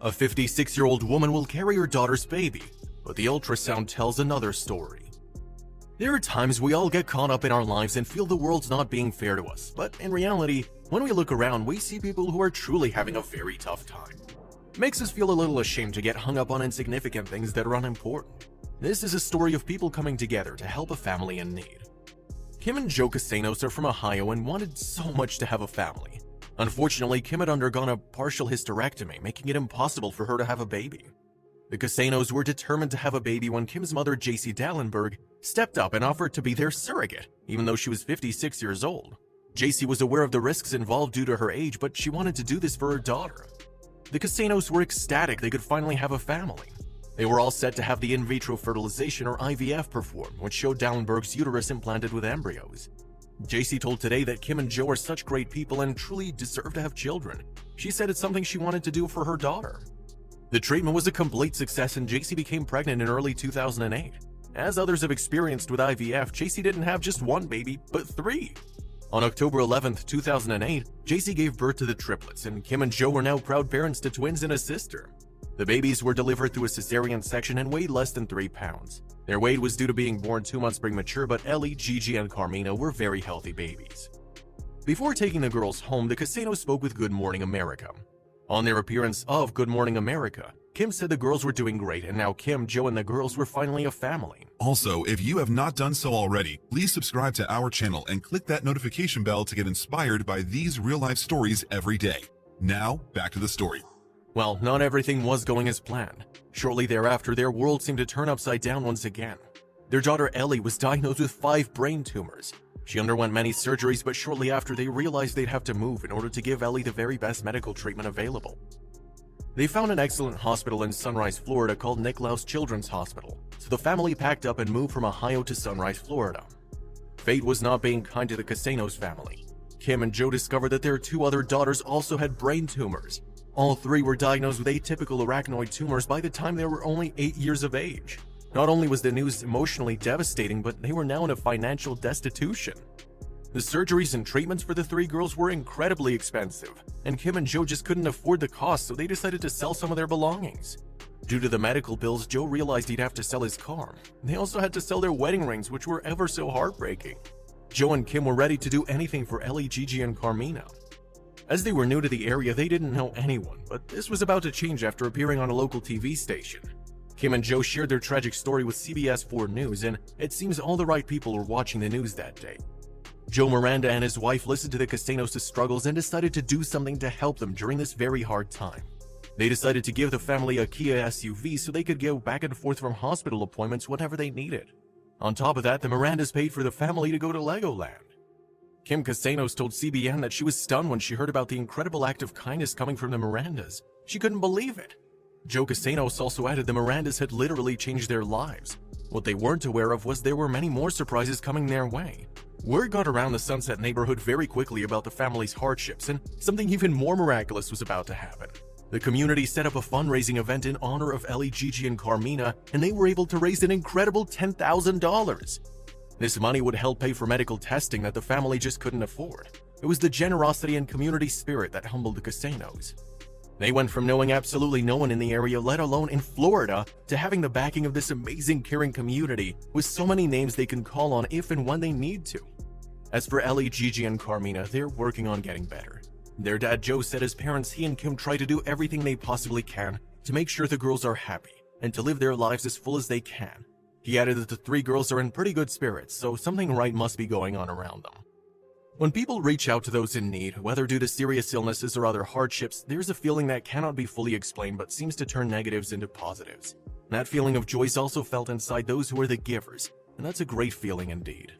A 56-year-old woman will carry her daughter's baby, but the ultrasound tells another story. There are times we all get caught up in our lives and feel the world's not being fair to us, but in reality, when we look around, we see people who are truly having a very tough time. It makes us feel a little ashamed to get hung up on insignificant things that are unimportant. This is a story of people coming together to help a family in need. Kim and Joe Casanos are from Ohio and wanted so much to have a family. Unfortunately, Kim had undergone a partial hysterectomy, making it impossible for her to have a baby. The Casanos were determined to have a baby when Kim's mother, J.C. Dallenberg, stepped up and offered to be their surrogate, even though she was 56 years old. J.C. was aware of the risks involved due to her age, but she wanted to do this for her daughter. The Casanos were ecstatic they could finally have a family. They were all set to have the in vitro fertilization or IVF performed, which showed Dallenberg's uterus implanted with embryos. JC told Today that Kim and Joe are such great people and truly deserve to have children. She said it's something she wanted to do for her daughter. The treatment was a complete success and JC became pregnant in early 2008. As others have experienced with IVF, JC didn't have just one baby, but 3. On October 11, 2008, JC gave birth to the triplets, and Kim and Joe are now proud parents to twins and a sister. The babies were delivered through a cesarean section and weighed less than 3 pounds. Their weight was due to being born 2 months premature, but Ellie, Gigi, and Carmina were very healthy babies. Before taking the girls home, the Casanos spoke with Good Morning America. On their appearance of Good Morning America, Kim said the girls were doing great, and now Kim, Joe, and the girls were finally a family. Also, if you have not done so already, please subscribe to our channel and click that notification bell to get inspired by these real-life stories every day. Now, back to the story. Well, not everything was going as planned. Shortly thereafter, their world seemed to turn upside down once again. Their daughter Ellie was diagnosed with 5 brain tumors. She underwent many surgeries, but shortly after, they realized they'd have to move in order to give Ellie the very best medical treatment available. They found an excellent hospital in Sunrise, Florida called Nicklaus Children's Hospital, so the family packed up and moved from Ohio to Sunrise, Florida. Fate was not being kind to the Casanos family. Kim and Joe discovered that their 2 other daughters also had brain tumors. All 3 were diagnosed with atypical arachnoid tumors by the time they were only 8 years of age. Not only was the news emotionally devastating, but they were now in a financial destitution. The surgeries and treatments for the 3 girls were incredibly expensive, and Kim and Joe just couldn't afford the cost, so they decided to sell some of their belongings. Due to the medical bills, Joe realized he'd have to sell his car. They also had to sell their wedding rings, which were ever so heartbreaking. Joe and Kim were ready to do anything for Ellie, Gigi, and Carmina. As they were new to the area, they didn't know anyone, but this was about to change after appearing on a local TV station. Kim and Joe shared their tragic story with CBS 4 News, and it seems all the right people were watching the news that day. Joe Miranda and his wife listened to the Casanos' struggles and decided to do something to help them during this very hard time. They decided to give the family a Kia SUV so they could go back and forth from hospital appointments whenever they needed. On top of that, the Mirandas paid for the family to go to Legoland. Kim Casanos told CBN that she was stunned when she heard about the incredible act of kindness coming from the Mirandas. She couldn't believe it. Joe Casanos also added the Mirandas had literally changed their lives. What they weren't aware of was there were many more surprises coming their way. Word got around the Sunset neighborhood very quickly about the family's hardships, and something even more miraculous was about to happen. The community set up a fundraising event in honor of Ellie, Gigi, and Carmina, and they were able to raise an incredible $10,000. This money would help pay for medical testing that the family just couldn't afford. It was the generosity and community spirit that humbled the Casanos. They went from knowing absolutely no one in the area, let alone in Florida, to having the backing of this amazing, caring community with so many names they can call on if and when they need to. As for Ellie, Gigi, and Carmina, they're working on getting better. Their dad Joe said as parents, he and Kim try to do everything they possibly can to make sure the girls are happy and to live their lives as full as they can. He added that the 3 girls are in pretty good spirits, so something right must be going on around them. When people reach out to those in need, whether due to serious illnesses or other hardships, there's a feeling that cannot be fully explained but seems to turn negatives into positives. That feeling of joy is also felt inside those who are the givers, and that's a great feeling indeed.